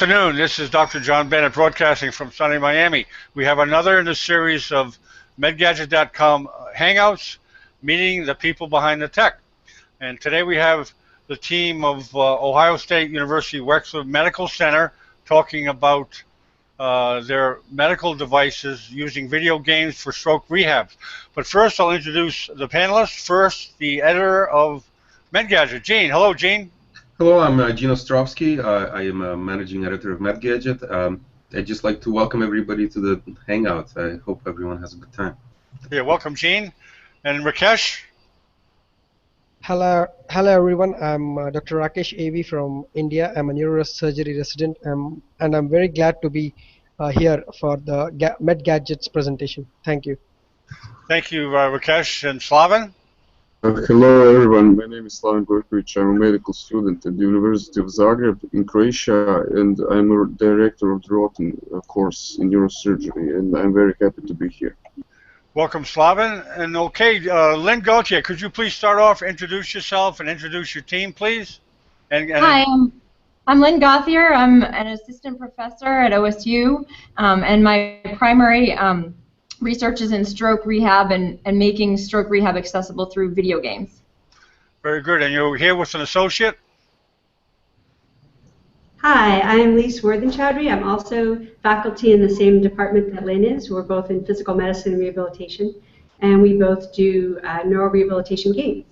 Good afternoon. This is Dr. John Bennett broadcasting from sunny Miami. We have another in the series of Medgadget.com Hangouts, meeting the people behind the tech. And today we have the team of Ohio State University Wexler Medical Center talking about their medical devices using video games for stroke rehab. But first, I'll introduce the panelists. First, the editor of Medgadget, Gene. Hello, Gene. Hello, I'm Gene Ostrovsky. I am a managing editor of Medgadget. I'd just like to welcome everybody to the Hangout. I hope everyone has a good time. Yeah, welcome, Gene. And Rakesh? Hello everyone. I'm Dr. Rakesh AV from India. I'm a neurosurgery resident, and I'm very glad to be here for the Medgadget's presentation. Thank you. Thank you, Rakesh. And Slaven? Hello everyone, my name is Slaven Gorkovic. I'm a medical student at the University of Zagreb in Croatia, and I'm a director of the Rotten course in neurosurgery, and I'm very happy to be here. Welcome, Slaven. And okay, Lynn Gauthier, could you please start off, introduce yourself and introduce your team, please? Hi, I'm Lynn Gauthier. I'm an assistant professor at OSU, and my primary research is in stroke rehab and making stroke rehab accessible through video games. Very good. And you're here with an associate? Hi, I'm Lise Worthen-Chowdhury. I'm also faculty in the same department that Lynn is. We're both in physical medicine and rehabilitation, and we both do neurorehabilitation games.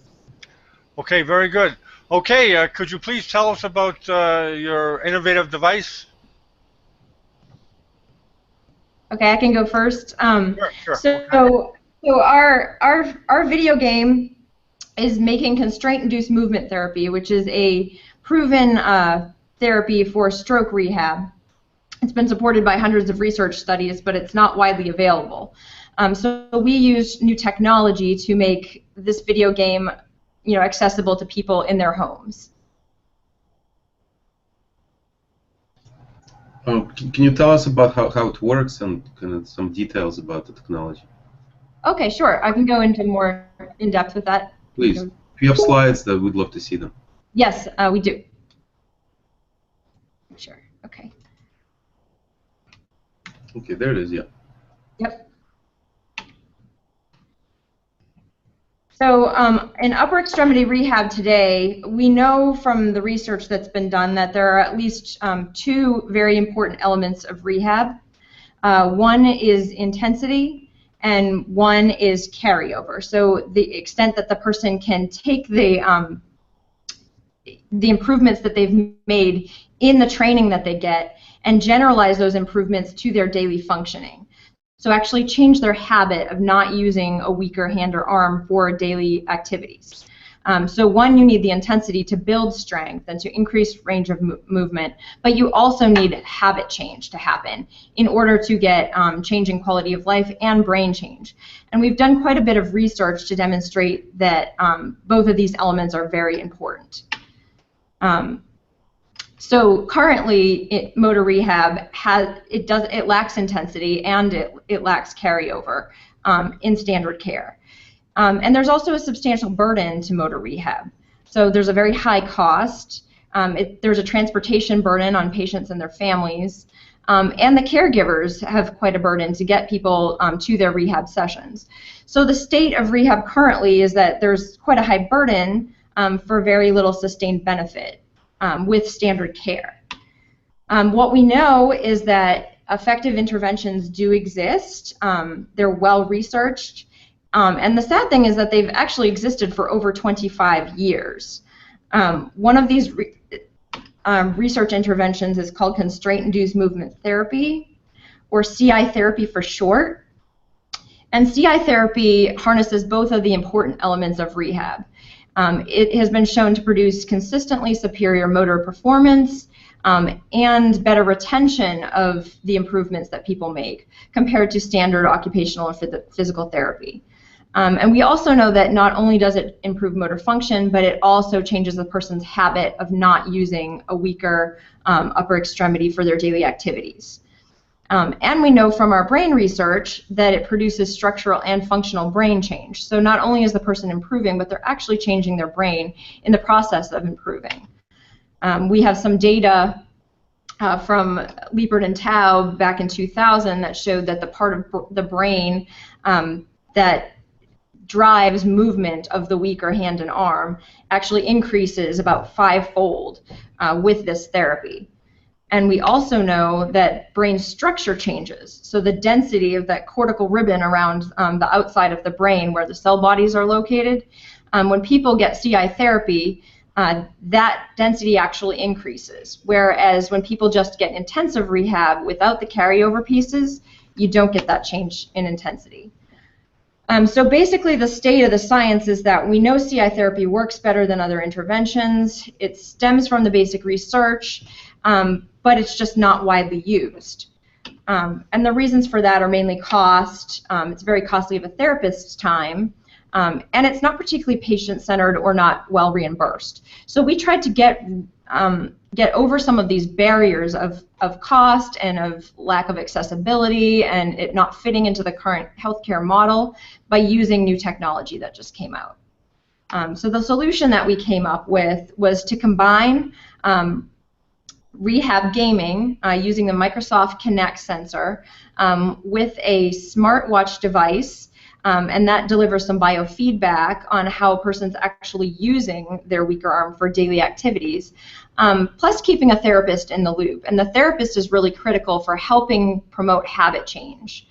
Okay, very good. Okay, could you please tell us about your innovative device? Okay, I can go first. Sure. So our video game is making constraint-induced movement therapy, which is a proven therapy for stroke rehab. It's been supported by hundreds of research studies, but it's not widely available. So we use new technology to make this video game, accessible to people in their homes. Can you tell us about how it works and kind of some details about the technology? Okay, sure. I can go into more in depth with that. Please. If you have slides, we'd love to see them. Yes, we do. Sure. Okay. Okay, there it is. Yeah. Yep. So in upper extremity rehab today, we know from the research that's been done that there are at least two very important elements of rehab. One is intensity, and one is carryover. So the extent that the person can take the improvements that they've made in the training that they get and generalize those improvements to their daily functioning. So actually change their habit of not using a weaker hand or arm for daily activities. So one, you need the intensity to build strength and to increase range of movement, but you also need habit change to happen in order to get change in quality of life and brain change. And we've done quite a bit of research to demonstrate that both of these elements are very important. So currently, motor rehab it lacks intensity and it lacks carryover in standard care, and there's also a substantial burden to motor rehab. So there's a very high cost. There's a transportation burden on patients and their families, and the caregivers have quite a burden to get people to their rehab sessions. So the state of rehab currently is that there's quite a high burden for very little sustained benefit. With standard care. What we know is that effective interventions do exist. They're well researched, and the sad thing is that they've actually existed for over 25 years. One of these research interventions is called constraint-induced movement therapy, or CI therapy for short. And CI therapy harnesses both of the important elements of rehab. It has been shown to produce consistently superior motor performance and better retention of the improvements that people make compared to standard occupational and physical therapy. And we also know that not only does it improve motor function, but it also changes the person's habit of not using a weaker upper extremity for their daily activities. And we know from our brain research that it produces structural and functional brain change. So not only is the person improving, but they're actually changing their brain in the process of improving. We have some data from Liepert and Taub back in 2000 that showed that the part of the brain that drives movement of the weaker hand and arm actually increases about 5-fold with this therapy. And we also know that brain structure changes. So the density of that cortical ribbon around the outside of the brain where the cell bodies are located, when people get CI therapy, that density actually increases. Whereas when people just get intensive rehab without the carryover pieces, you don't get that change in intensity. So basically the state of the science is that we know CI therapy works better than other interventions. It stems from the basic research, but it's just not widely used. And the reasons for that are mainly cost. It's very costly of a therapist's time, and it's not particularly patient-centered or not well reimbursed. So we tried to get over some of these barriers of cost and of lack of accessibility and it not fitting into the current healthcare model by using new technology that just came out. So the solution that we came up with was to combine rehab gaming using the Microsoft Kinect sensor with a smartwatch device, and that delivers some biofeedback on how a person's actually using their weaker arm for daily activities, plus keeping a therapist in the loop. And the therapist is really critical for helping promote habit change,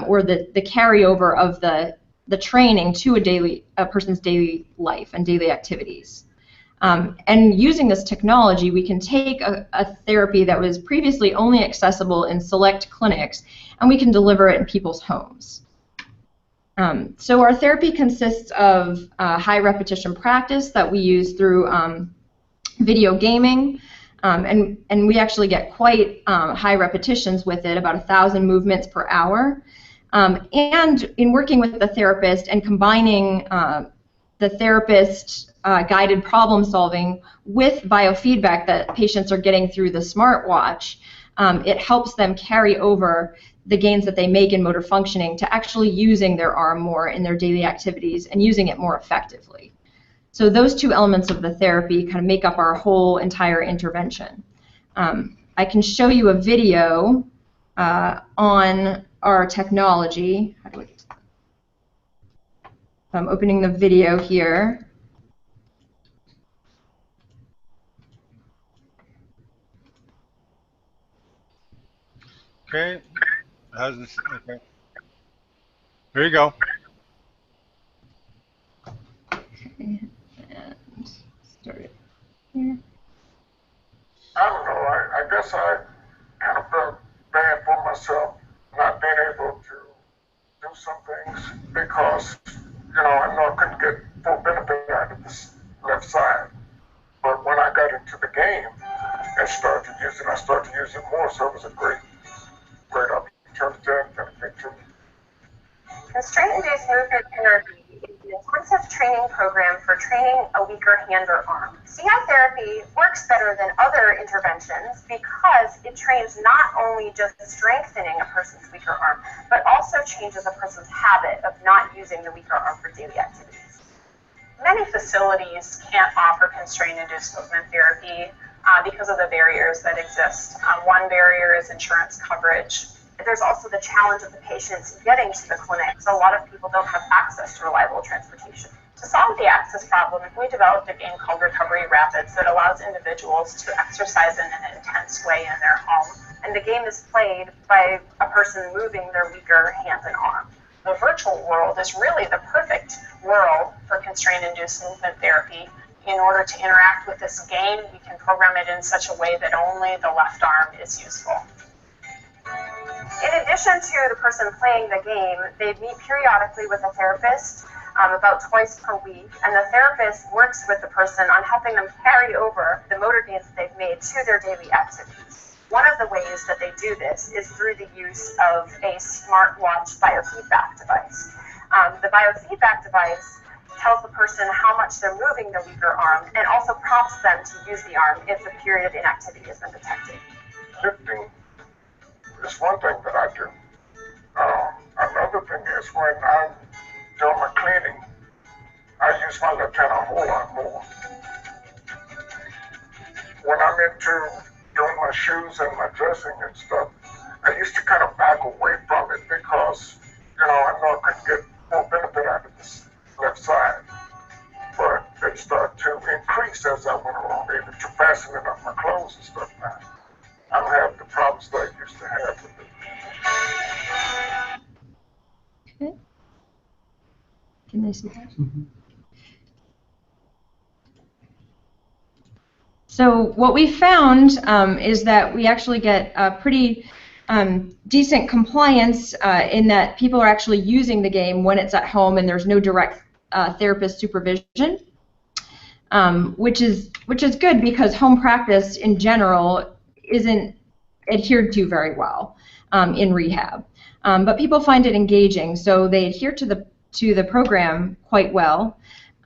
or the carryover of the training to a person's daily life and daily activities. And using this technology, we can take a therapy that was previously only accessible in select clinics, and we can deliver it in people's homes. So our therapy consists of high repetition practice that we use through video gaming, and we actually get quite high repetitions with it, about 1,000 movements per hour. And in working with the therapist and combining the therapist guided problem solving with biofeedback that patients are getting through the smartwatch, it helps them carry over the gains that they make in motor functioning to actually using their arm more in their daily activities and using it more effectively. So those two elements of the therapy kind of make up our whole entire intervention. I can show you a video on our technology. How do I get to that? So I'm opening the video here. Okay. Okay. Here you go. Okay. And start it here. I don't know, I guess I kind of felt bad for myself not being able to do some things because, you know I couldn't get full benefit out of this left side. But when I got into the game and started to use it, I started to use it more, so it was a great opportunity and benefit to me. Constraint-induced movement therapy is an intensive training program for training a weaker hand or arm. CI therapy works better than other interventions because it trains not only just strengthening a person's weaker arm, but also changes a person's habit of not using the weaker arm for daily activities. Many facilities can't offer constraint-induced movement therapy because of the barriers that exist. One barrier is insurance coverage. There's also the challenge of the patients getting to the clinic, so a lot of people don't have access to reliable transportation. To solve the access problem, we developed a game called Recovery Rapids that allows individuals to exercise in an intense way in their home. And the game is played by a person moving their weaker hand and arm. The virtual world is really the perfect world for constraint-induced movement therapy. In order to interact with this game, we can program it in such a way that only the left arm is useful. In addition to the person playing the game, they meet periodically with a therapist about twice per week, and the therapist works with the person on helping them carry over the motor gains that they've made to their daily activities. One of the ways that they do this is through the use of a smartwatch biofeedback device. The biofeedback device tells the person how much they're moving their weaker arm and also prompts them to use the arm if a period of inactivity has been detected. Lifting is one thing that I do. Another thing is when I'm doing my cleaning, I use my left hand a whole lot more. When I'm into doing my shoes and my dressing and stuff, I used to kind of back away from it because, I know I couldn't get more benefit out of this left side. But it started to increase as I went along, able to fastening up my clothes and stuff now. I don't have the problems that I used to have with it. Okay. Can they see that? So what we found is that we actually get pretty decent compliance in that people are actually using the game when it's at home and there's no direct therapist supervision, which is good because home practice in general isn't adhered to very well in rehab. But people find it engaging, so they adhere to the program quite well.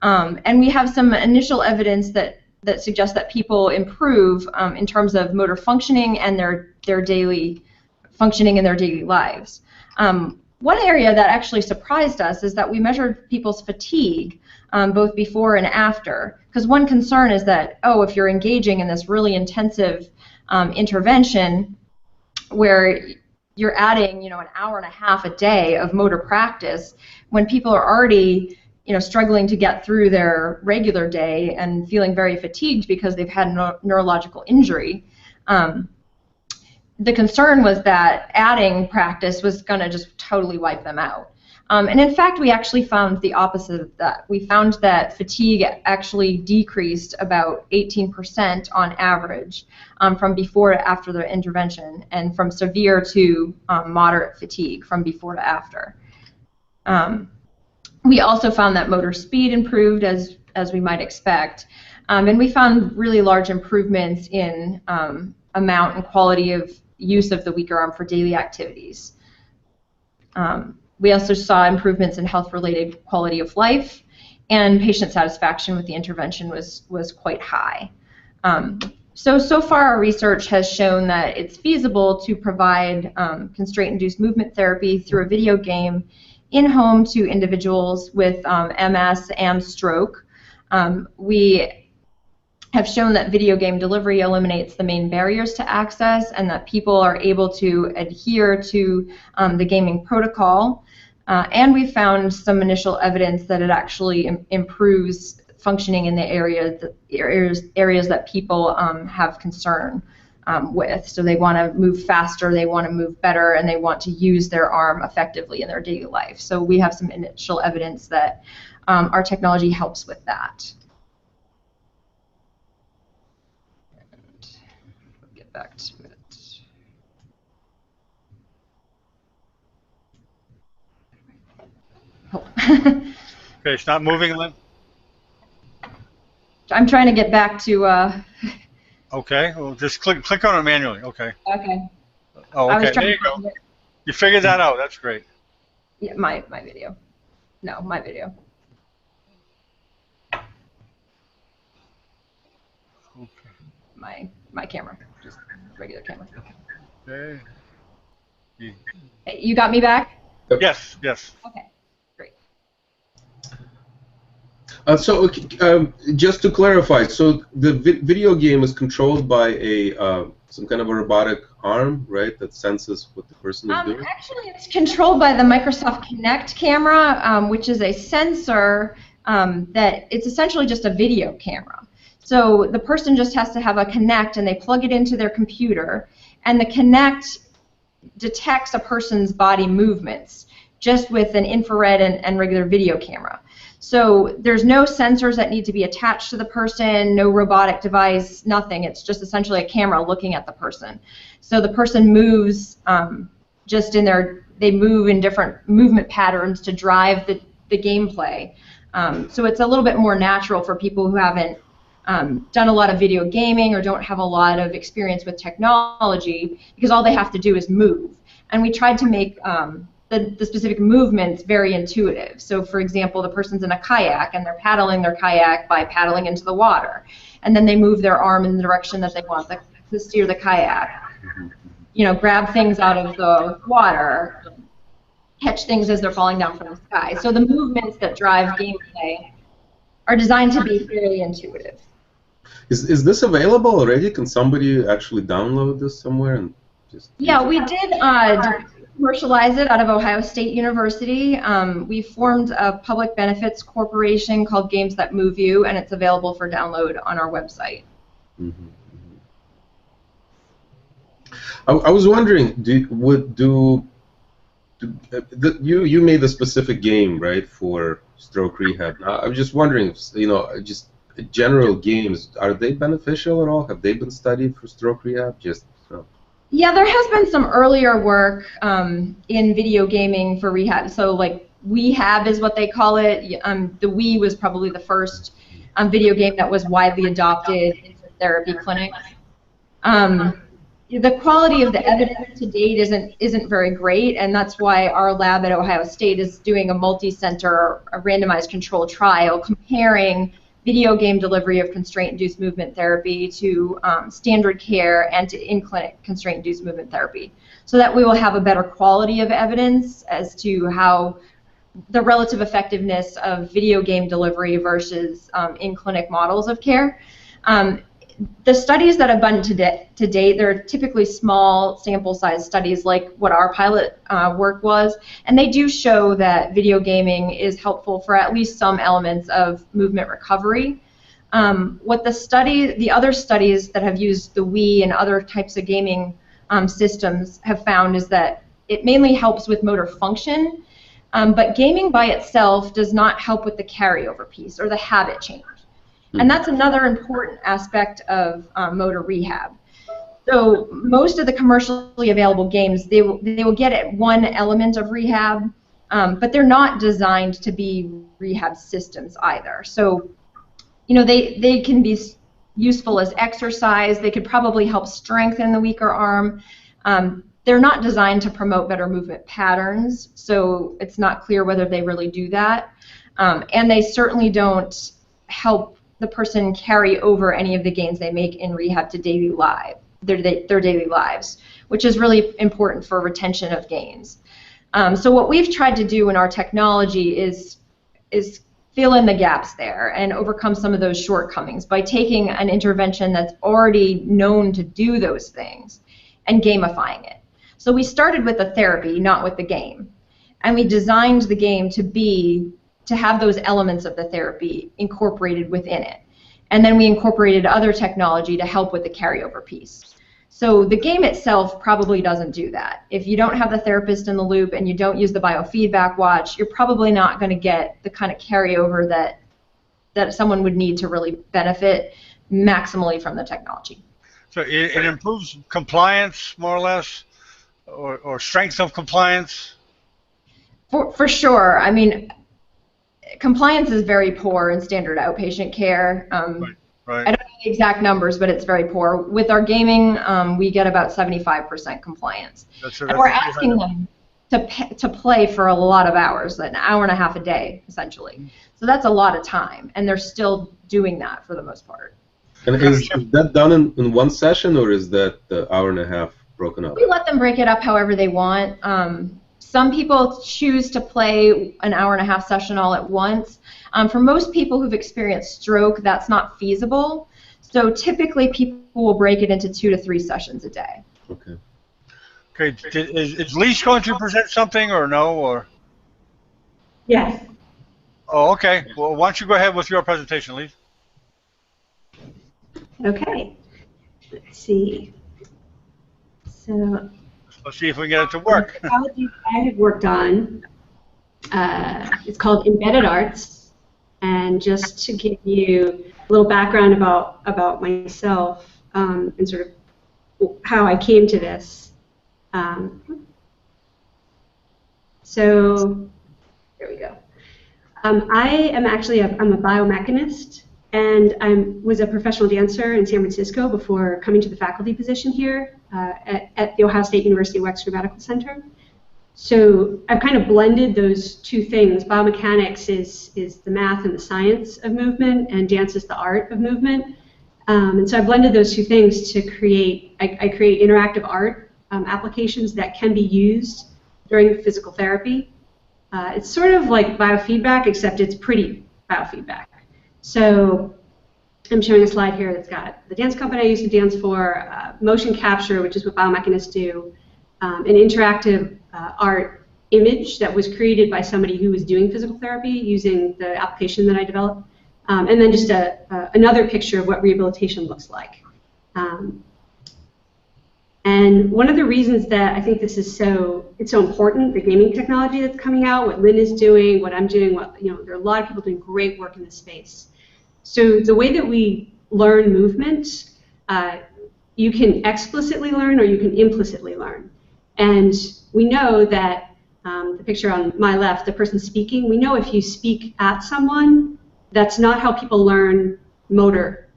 And we have some initial evidence that suggests that people improve in terms of motor functioning and their daily functioning in their daily lives. One area that actually surprised us is that we measured people's fatigue both before and after. Because one concern is that, if you're engaging in this really intensive intervention where you're adding, an hour and a half a day of motor practice, when people are already, struggling to get through their regular day and feeling very fatigued because they've had neurological injury. The concern was that adding practice was going to just totally wipe them out. And in fact, we actually found the opposite of that. We found that fatigue actually decreased about 18% on average from before to after the intervention, and from severe to moderate fatigue from before to after. We also found that motor speed improved as we might expect, and we found really large improvements in amount and quality of use of the weaker arm for daily activities. We also saw improvements in health-related quality of life, and patient satisfaction with the intervention was quite high. So far our research has shown that it's feasible to provide constraint-induced movement therapy through a video game in-home to individuals with MS and stroke. We have shown that video game delivery eliminates the main barriers to access and that people are able to adhere to the gaming protocol. And we found some initial evidence that it actually improves functioning in the areas that people have concern with. So they want to move faster, they want to move better, and they want to use their arm effectively in their daily life. So we have some initial evidence that our technology helps with that. And get back to it. Oh. Okay, it's not moving, Lynn? I'm trying to get back to... Okay, well, just click on it manually. Okay. Okay. Oh, okay, there you go. You figured that out. That's great. Yeah, my video. No, my video. Okay. My camera, just regular camera. Okay. Hey, you got me back? Yes, yes. Okay, great. So just to clarify, so the video game is controlled by a some kind of a robotic arm, right, that senses what the person is doing? Actually, it's controlled by the Microsoft Kinect camera, which is a sensor that it's essentially just a video camera. So the person just has to have a Kinect, and they plug it into their computer, and the Kinect detects a person's body movements just with an infrared and regular video camera. So there's no sensors that need to be attached to the person, no robotic device, nothing. It's just essentially a camera looking at the person. So the person moves just in they move in different movement patterns to drive the gameplay. So it's a little bit more natural for people who haven't done a lot of video gaming or don't have a lot of experience with technology, because all they have to do is move. And we tried to make the specific movements very intuitive. So for example, the person's in a kayak and they're paddling their kayak by paddling into the water. And then they move their arm in the direction that they want to steer the kayak. You know, grab things out of the water, catch things as they're falling down from the sky. So the movements that drive gameplay are designed to be fairly intuitive. Is this available already? Can somebody actually download this somewhere and just? Yeah, we did commercialize it out of Ohio State University. We formed a public benefits corporation called Games That Move You, and it's available for download on our website. Mm-hmm. I was wondering, you made a specific game, right, for stroke rehab. I was just wondering if, just general games, are they beneficial at all? Have they been studied for stroke rehab? Yeah, there has been some earlier work in video gaming for rehab. So like Rehab is what they call it. The Wii was probably the first video game that was widely adopted in therapy clinics. The quality of the evidence to date isn't very great, and that's why our lab at Ohio State is doing a multi-center, a randomized control trial comparing video game delivery of constraint-induced movement therapy to standard care and to in-clinic constraint-induced movement therapy, so that we will have a better quality of evidence as to how the relative effectiveness of video game delivery versus in-clinic models of care. The studies that have been to date, they're typically small sample size studies like what our pilot work was, and they do show that video gaming is helpful for at least some elements of movement recovery. What the other studies that have used the Wii and other types of gaming systems have found is that it mainly helps with motor function, but gaming by itself does not help with the carryover piece or the habit change. And that's another important aspect of motor rehab. So most of the commercially available games, they will get at one element of rehab, but they're not designed to be rehab systems either. So, they can be useful as exercise. They could probably help strengthen the weaker arm. They're not designed to promote better movement patterns, so it's not clear whether they really do that. And they certainly don't help the person carry over any of the gains they make in rehab to their daily lives, which is really important for retention of gains. So what we've tried to do in our technology is fill in the gaps there and overcome some of those shortcomings by taking an intervention that's already known to do those things and gamifying it. So we started with the therapy, not with the game, and we designed the game to have those elements of the therapy incorporated within it. And then we incorporated other technology to help with the carryover piece. So the game itself probably doesn't do that. If you don't have the therapist in the loop and you don't use the biofeedback watch, you're probably not going to get the kind of carryover that someone would need to really benefit maximally from the technology. So it improves compliance, more or less, or strength of compliance? For sure. I mean, compliance is very poor in standard outpatient care. Right. I don't know the exact numbers, but it's very poor. With our gaming, we get about 75% compliance. And we're asking them to play for a lot of hours, an hour and a half a day, essentially. So that's a lot of time, and they're still doing that for the most part. And is that done in one session, or is that the hour and a half broken up? We let them break it up however they want. Some people choose to play an hour and a half session all at once. For most people who've experienced stroke, that's not feasible. So typically people will break it into 2 to 3 sessions a day. Okay. Okay. Is Lise going to present something or no? Or? Yes. Oh, okay. Well, why don't you go ahead with your presentation, Lise? Okay. Let's see. So. Let's see if we can get it to work. The technology I have worked on, it's called Embedded Arts, and just to give you a little background about myself and sort of how I came to this. So here we go. I'm a biomechanist, and I was a professional dancer in San Francisco before coming to the faculty position here at the Ohio State University Wexner Medical Center. So I've kind of blended those two things. Biomechanics is the math and the science of movement, and dance is the art of movement. And so I blended those two things to create, I create interactive art applications that can be used during physical therapy. It's sort of like biofeedback, except it's pretty biofeedback. So I'm showing a slide here that's got the dance company I used to dance for, motion capture, which is what Biomechanists do, an interactive art image that was created by somebody who was doing physical therapy using the application that I developed, and then just another picture of what rehabilitation looks like. And one of the reasons that I think this is so important, the gaming technology that's coming out, what Lynn is doing, what I'm doing, there are a lot of people doing great work in this space. So the way that we learn movement, you can explicitly learn or you can implicitly learn. And we know that the picture on my left, the person speaking, we know if you speak at someone, that's not how people learn motor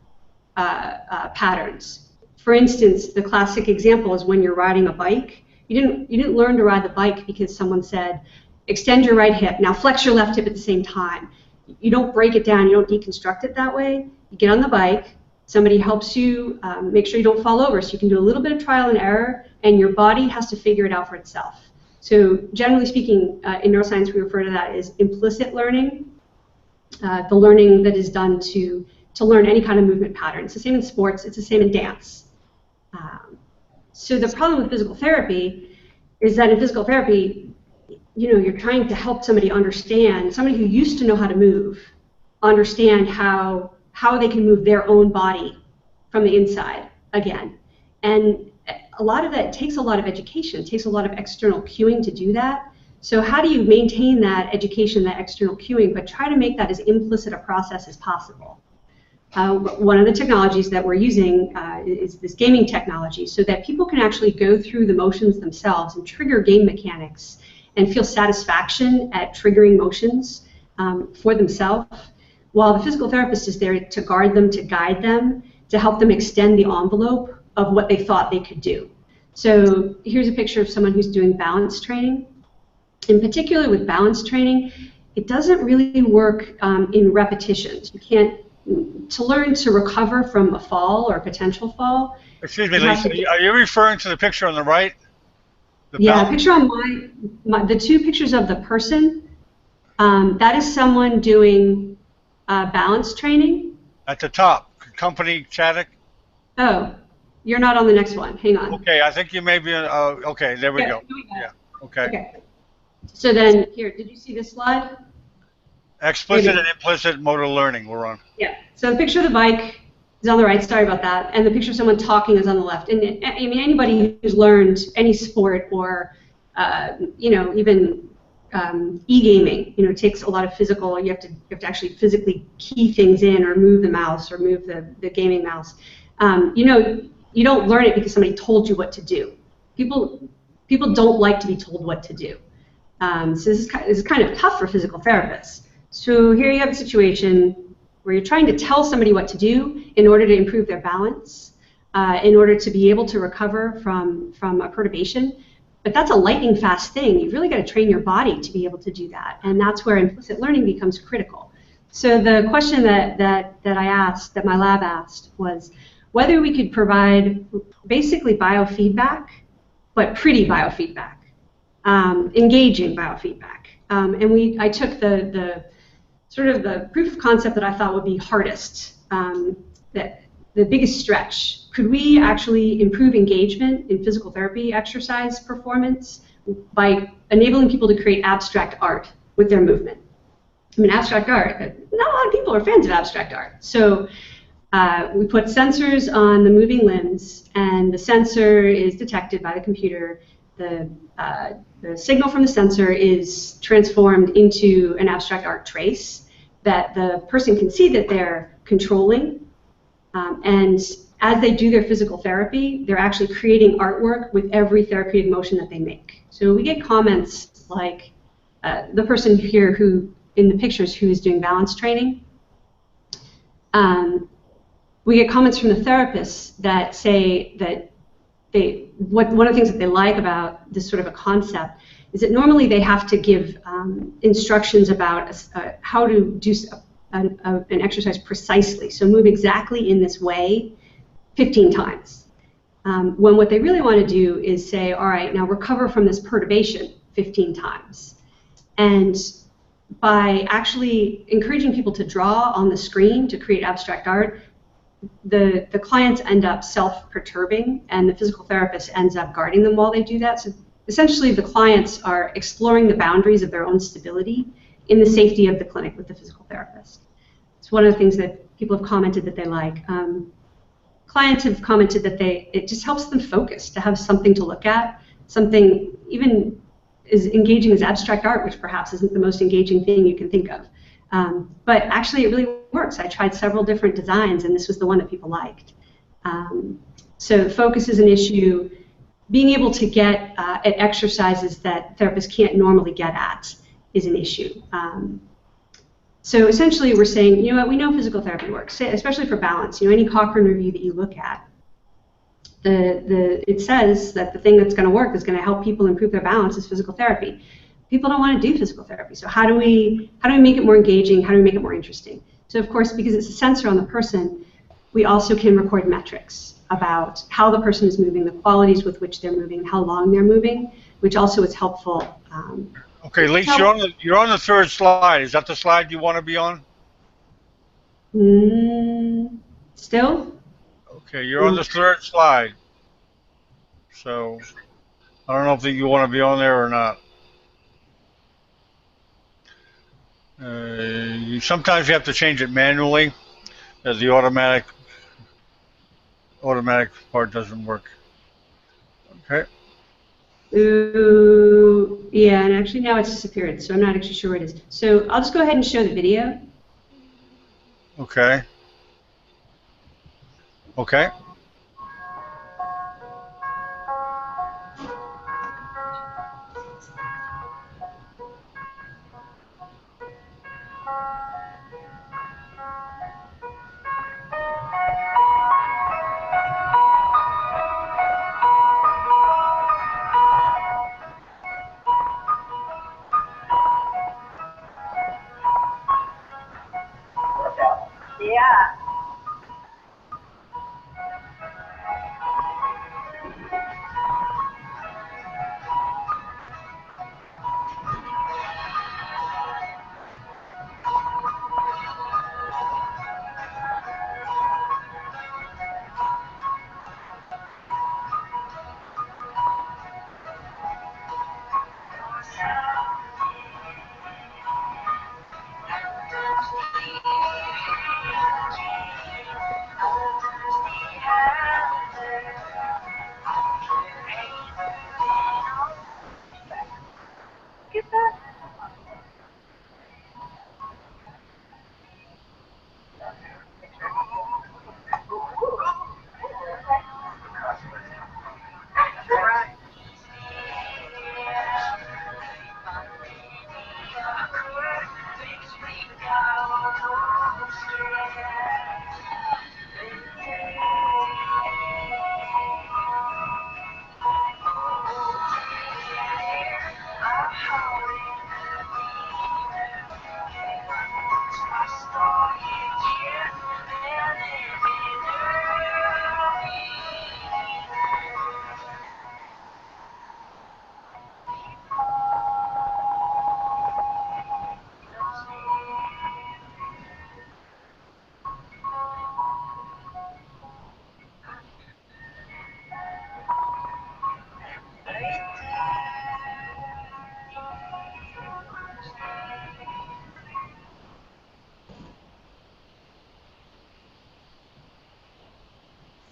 patterns. For instance, the classic example is when you're riding a bike. You didn't learn to ride the bike because someone said, extend your right hip, now flex your left hip at the same time. You don't break it down, you don't deconstruct it that way. You get on the bike, somebody helps you make sure you don't fall over, so you can do a little bit of trial and error, and your body has to figure it out for itself. So generally speaking, in neuroscience we refer to that as implicit learning, the learning that is done to learn any kind of movement pattern. It's the same in sports, it's the same in dance. So the problem with physical therapy is that in physical therapy, you're trying to help somebody understand, somebody who used to know how to move, understand how they can move their own body from the inside again. And a lot of that takes a lot of education. It takes a lot of external cueing to do that. So how do you maintain that education, that external cueing, but try to make that as implicit a process as possible? One of the technologies that we're using is this gaming technology so that people can actually go through the motions themselves and trigger game mechanics and feel satisfaction at triggering motions for themselves, while the physical therapist is there to guard them, to guide them, to help them extend the envelope of what they thought they could do. So here's a picture of someone who's doing balance training. In particular with balance training, it doesn't really work in repetitions. You can't, to learn to recover from a fall or a potential fall. Excuse me, Lisa, are you referring to the picture on the right? The picture on the two pictures of the person, that is someone doing balance training. At the top, company Chaddock. Oh, you're not on the next one. Hang on. Okay, I think you may be. Okay, there we go. Yeah. Okay. So then, here, did you see this slide? Explicit and implicit motor learning we're on. Yeah. So the picture of the bike is on the right. Sorry about that. And the picture of someone talking is on the left. And I mean, anybody who's learned any sport or even e-gaming, it takes a lot of physical. You have to actually physically key things in or move the mouse or move the gaming mouse. You don't learn it because somebody told you what to do. People don't like to be told what to do. So this is kind of tough for physical therapists. So here you have a situation where you're trying to tell somebody what to do in order to improve their balance, in order to be able to recover from a perturbation. But that's a lightning fast thing. You've really got to train your body to be able to do that. And that's where implicit learning becomes critical. So the question that I asked, that my lab asked, was whether we could provide basically biofeedback, but pretty biofeedback, engaging biofeedback. And I took the sort of the proof of concept that I thought would be hardest, that the biggest stretch. Could we actually improve engagement in physical therapy exercise performance by enabling people to create abstract art with their movement? I mean, abstract art, not a lot of people are fans of abstract art. So we put sensors on the moving limbs, and the sensor is detected by the computer. The signal from the sensor is transformed into an abstract art trace that the person can see that they're controlling. And as they do their physical therapy, they're actually creating artwork with every therapeutic motion that they make. So we get comments like the person here who, in the pictures, who is doing balance training. We get comments from the therapists that say that one of the things that they like about this sort of a concept is that normally they have to give instructions about how to do an exercise precisely. So move exactly in this way 15 times. When what they really want to do is say, all right, now recover from this perturbation 15 times. And by actually encouraging people to draw on the screen to create abstract art, the clients end up self-perturbing, and the physical therapist ends up guarding them while they do that. So essentially, the clients are exploring the boundaries of their own stability in the safety of the clinic with the physical therapist. It's one of the things that people have commented that they like. Clients have commented that it just helps them focus, to have something to look at, something even as engaging as abstract art, which perhaps isn't the most engaging thing you can think of. But actually, it really works. I tried several different designs, and this was the one that people liked. So focus is an issue. Being able to get at exercises that therapists can't normally get at is an issue. So essentially, we're saying, you know what, we know physical therapy works, especially for balance. You know, any Cochrane review that you look at, it says that the thing that's going to work, is going to help people improve their balance, is physical therapy. People don't want to do physical therapy, so how do we make it more engaging? How do we make it more interesting? So of course, because it's a sensor on the person, we also can record metrics about how the person is moving, the qualities with which they're moving, and how long they're moving, which also is helpful. Okay, Lisa, you're on the third slide. Is that the slide you want to be on? Still? Okay, you're on the third slide. So I don't know if you want to be on there or not. Sometimes you have to change it manually, as the automatic part doesn't work. Okay. Ooh, yeah, and actually now it's disappeared, so I'm not actually sure where it is. So I'll just go ahead and show the video. Okay. Okay. Yeah. Get that? Right.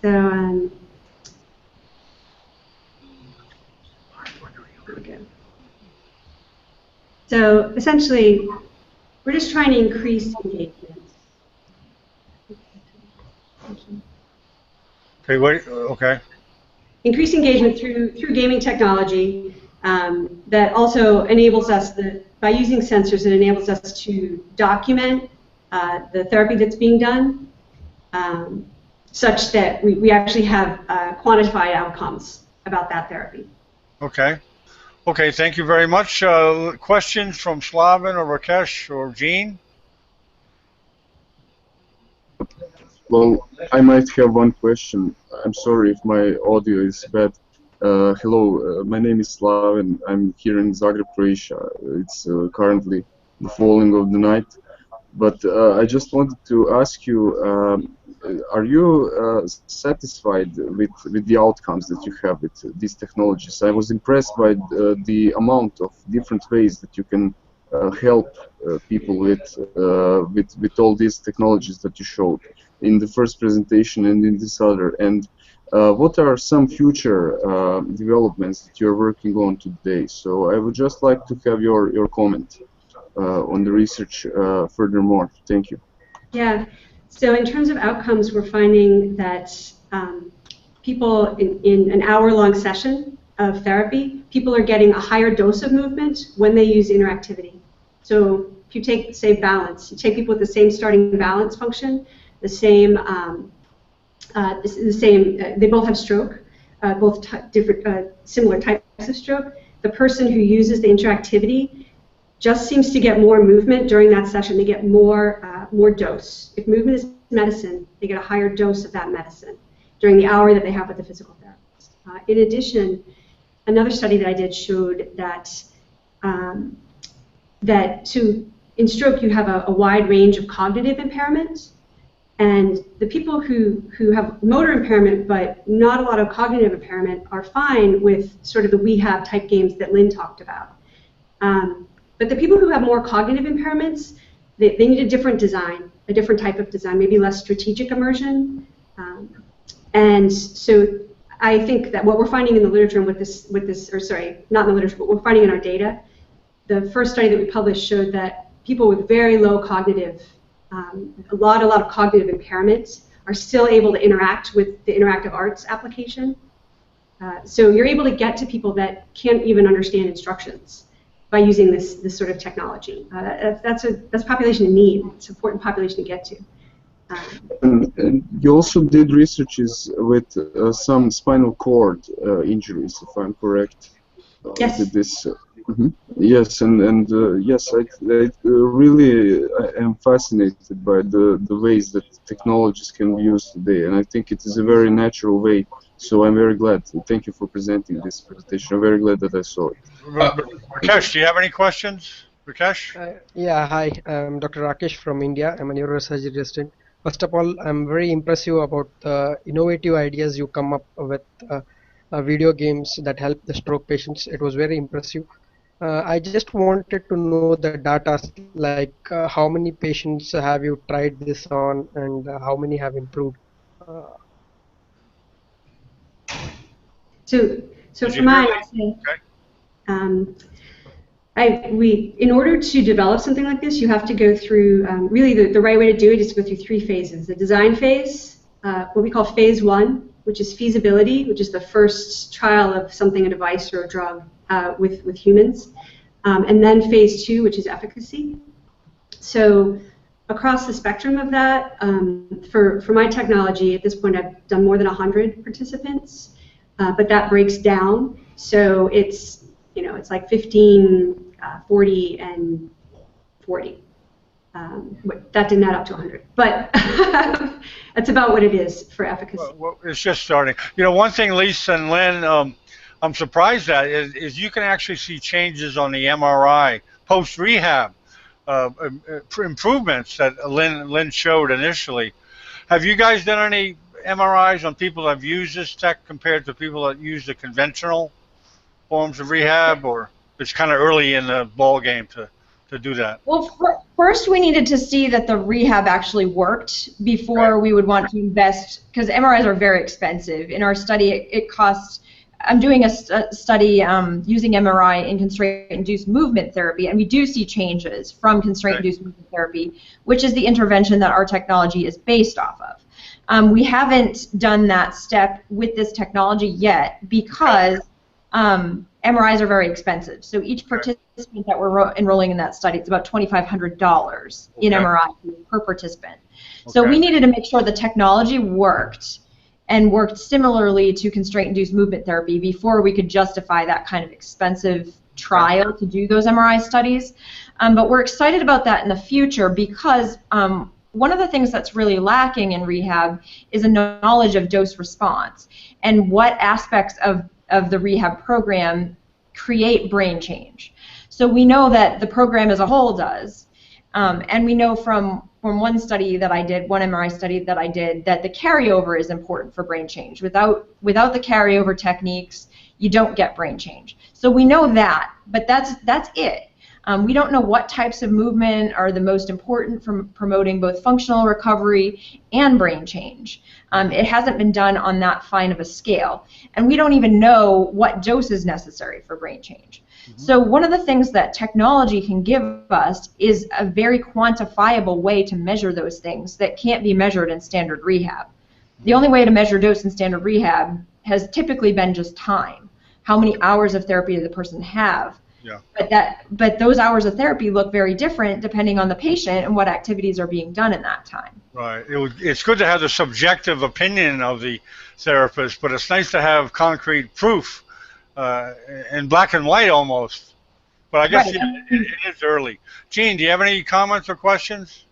So, here we go. So essentially, we're just trying to increase engagement. Okay. Wait. Okay. Increase engagement through gaming technology that also enables us, by using sensors, it enables us to document the therapy that's being done, such that we actually have quantified outcomes about that therapy. Okay. Okay. Thank you very much. Questions from Slavin or Rakesh or Jean? Well, I might have one question. I'm sorry if my audio is bad. Hello, my name is Slavin. I'm here in Zagreb, Croatia. It's currently the falling of the night. But I just wanted to ask you, are you satisfied with the outcomes that you have with these technologies? I was impressed by the amount of different ways that you can help people with all these technologies that you showed in the first presentation and in this other. And what are some future developments that you're working on today? So I would just like to have your comment on the research furthermore. Thank you. Yeah. So in terms of outcomes, we're finding that people in an hour-long session of therapy, people are getting a higher dose of movement when they use interactivity. So if you take, say, balance, you take people with the same starting balance function, the same, they both have stroke, both similar types of stroke. The person who uses the interactivity just seems to get more movement during that session. They get more dose. If movement is medicine, they get a higher dose of that medicine during the hour that they have with the physical therapist. In addition, another study that I did showed that in stroke you have a wide range of cognitive impairment, and the people who have motor impairment but not a lot of cognitive impairment are fine with sort of the Rehab type games that Lynn talked about. But the people who have more cognitive impairments, they need a different design, a different type of design, maybe less strategic immersion. And so I think that what we're finding in the literature and or sorry, not in the literature, but what we're finding in our data, the first study that we published showed that people with very low cognitive, a lot of cognitive impairments are still able to interact with the interactive arts application. So you're able to get to people that can't even understand instructions by using this sort of technology. That's a population in need. It's an important population to get to. And you also did researches with some spinal cord injuries, if I'm correct. Yes. Did this? Yes, and yes, I really am fascinated by the ways that technologies can be used today, and I think it is a very natural way. So I'm very glad. Thank you for presenting this presentation. I'm very glad that I saw it. Rakesh, do you have any questions? Rakesh? Yeah, hi. I'm Dr. Rakesh from India. I'm a neurosurgery resident. First of all, I'm very impressive about the innovative ideas you come up with video games that help the stroke patients. It was very impressive. I just wanted to know the data, like how many patients have you tried this on, and how many have improved? So for mine, in order to develop something like this, you have to go through, really the right way to do it is to go through 3 phases. The design phase, what we call phase 1, which is feasibility, which is the first trial of something, a device or a drug with humans. And then phase 2, which is efficacy. So across the spectrum of that, for my technology, at this point I've done more than 100 participants, but that breaks down. So it's, it's like 15, 40, and 40. That didn't add up to 100, but that's about what it is for efficacy. Well, it's just starting. One thing, Lisa and Lynn, I'm surprised at is you can actually see changes on the MRI post-rehab, improvements that Lynn showed initially. Have you guys done any MRIs on people that have used this tech compared to people that use the conventional forms of rehab, or it's kind of early in the ball game to do that? Well, first we needed to see that the rehab actually worked before we would want to invest, because MRIs are very expensive. In our study, it costs, I'm doing a study using MRI in constraint-induced movement therapy, and we do see changes from constraint-induced movement therapy, which is the intervention that our technology is based off of. We haven't done that step with this technology yet because MRIs are very expensive. So each participant that we're enrolling in that study, it's about $2,500 in MRI per participant. So we needed to make sure the technology worked and worked similarly to constraint-induced movement therapy before we could justify that kind of expensive trial to do those MRI studies. But we're excited about that in the future because one of the things that's really lacking in rehab is a knowledge of dose response and what aspects of the rehab program create brain change. So we know that the program as a whole does, and we know from one study that I did, one MRI study that I did, that the carryover is important for brain change. Without the carryover techniques, you don't get brain change. So we know that, but that's it. We don't know what types of movement are the most important for promoting both functional recovery and brain change. It hasn't been done on that fine of a scale, and we don't even know what dose is necessary for brain change. So one of the things that technology can give us is a very quantifiable way to measure those things that can't be measured in standard rehab. The only way to measure dose in standard rehab has typically been just time. How many hours of therapy did the person have? Yeah. But those hours of therapy look very different depending on the patient and what activities are being done in that time. Right. It's good to have the subjective opinion of the therapist, but it's nice to have concrete proof in black and white almost. But I guess it is early. Gene, do you have any comments or questions?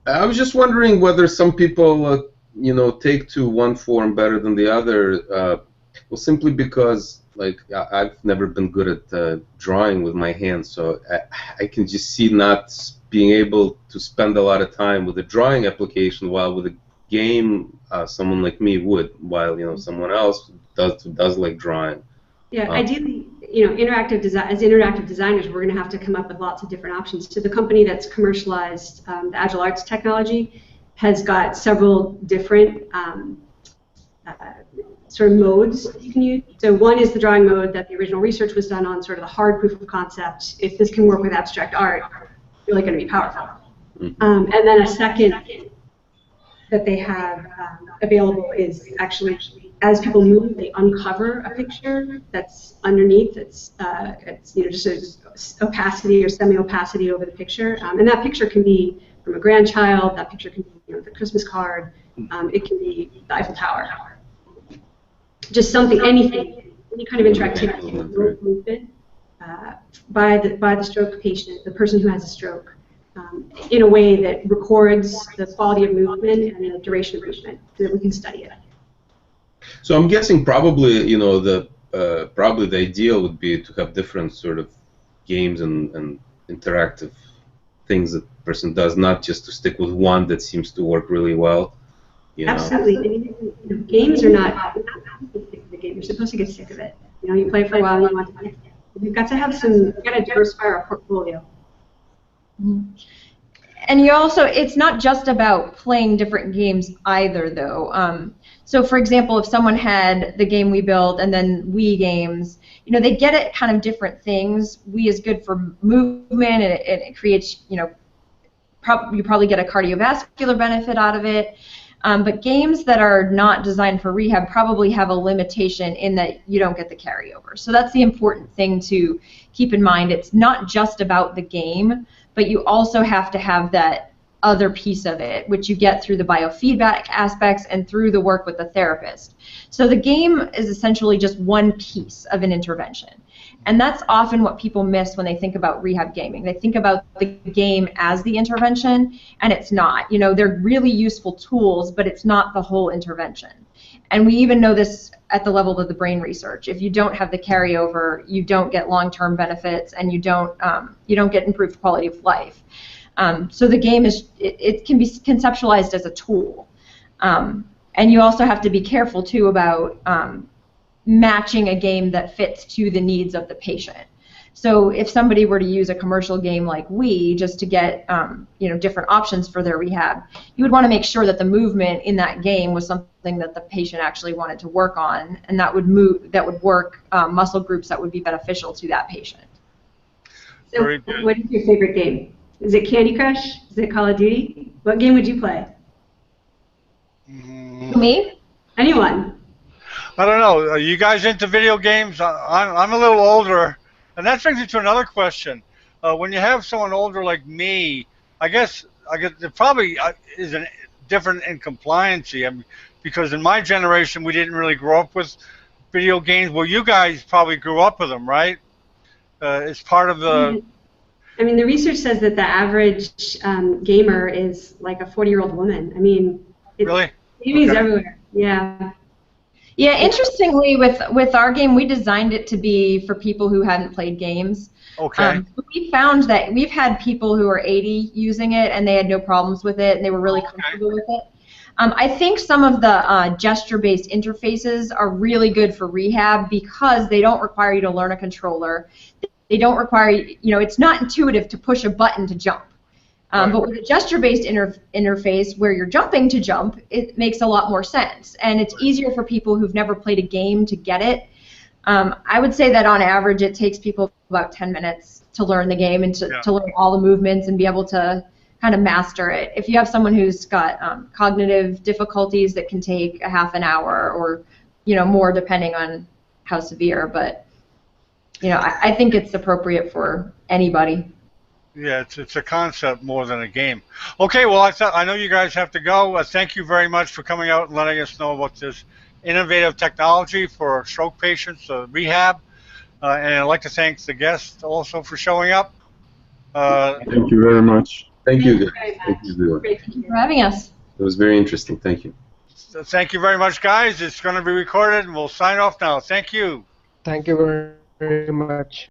I was just wondering whether some people, take to one form better than the other. Well, simply because, I've never been good at drawing with my hands, so I can just see not being able to spend a lot of time with a drawing application, while with a game, someone like me would, while someone else does like drawing. Yeah, ideally, as interactive designers, we're going to have to come up with lots of different options. So the company that's commercialized the Agile Arts technology has got several different sort of modes that you can use. So one is the drawing mode that the original research was done on, sort of the hard proof of concept. If this can work with abstract art, it's really going to be powerful. And then a second that they have available is actually, as people move, they uncover a picture that's underneath. It's just a opacity or semi-opacity over the picture, and that picture can be from a grandchild. That picture can be the Christmas card. It can be the Eiffel Tower. Just something, anything, any kind of interactivity, movement by the stroke patient, the person who has a stroke, in a way that records the quality of movement and the duration of movement, so that we can study it. So I'm guessing probably probably the ideal would be to have different sort of games and interactive things that the person does, not just to stick with one that seems to work really well. Absolutely. I mean, games are not the game. You're supposed to get sick of it. You play for a while and you want to play it. You've got to have you've got to diversify our portfolio. And it's not just about playing different games either, though. So, for example, if someone had the game we built and then Wii games, they get at kind of different things. Wii is good for movement, and it creates, you probably get a cardiovascular benefit out of it. But games that are not designed for rehab probably have a limitation in that you don't get the carryover. So that's the important thing to keep in mind. It's not just about the game, but you also have to have that other piece of it, which you get through the biofeedback aspects and through the work with the therapist. So the game is essentially just one piece of an intervention. And that's often what people miss when they think about rehab gaming. They think about the game as the intervention, and it's not. They're really useful tools, but it's not the whole intervention. And we even know this at the level of the brain research. If you don't have the carryover, you don't get long-term benefits, and you don't get improved quality of life. So the game it can be conceptualized as a tool. And you also have to be careful, too, about matching a game that fits to the needs of the patient. So if somebody were to use a commercial game like Wii just to get different options for their rehab, you would want to make sure that the movement in that game was something that the patient actually wanted to work on, and that would work muscle groups that would be beneficial to that patient. So what is your favorite game? Is it Candy Crush? Is it Call of Duty? What game would you play? Me? Anyone? I don't know. Are you guys into video games? I'm a little older, and that brings me to another question. When you have someone older like me, I guess it probably is different in compliancy. Because in my generation, we didn't really grow up with video games. Well, you guys probably grew up with them, right? It's part of the... I mean, the research says that the average gamer is like a 40-year-old woman. I mean, really? TV's everywhere. Yeah. Yeah, interestingly, with our game, we designed it to be for people who hadn't played games. Okay. We found that we've had people who are 80 using it, and they had no problems with it, and they were really comfortable with it. I think some of the gesture-based interfaces are really good for rehab because they don't require you to learn a controller. They don't require, it's not intuitive to push a button to jump. But with a gesture-based interface where you're jumping to jump, it makes a lot more sense. And it's easier for people who've never played a game to get it. I would say that on average it takes people about 10 minutes to learn the game and to learn all the movements and be able to kind of master it. If you have someone who's got cognitive difficulties, that can take a half an hour or more depending on how severe. But I think it's appropriate for anybody. Yeah, it's a concept more than a game. Okay, well, I know you guys have to go. Thank you very much for coming out and letting us know about this innovative technology for stroke patients, rehab. And I'd like to thank the guests also for showing up. Thank you very much. Thank you, guys. Thank you. Great, thank you for having us. It was very interesting. Thank you. So thank you very much, guys. It's going to be recorded, and we'll sign off now. Thank you. Thank you very much.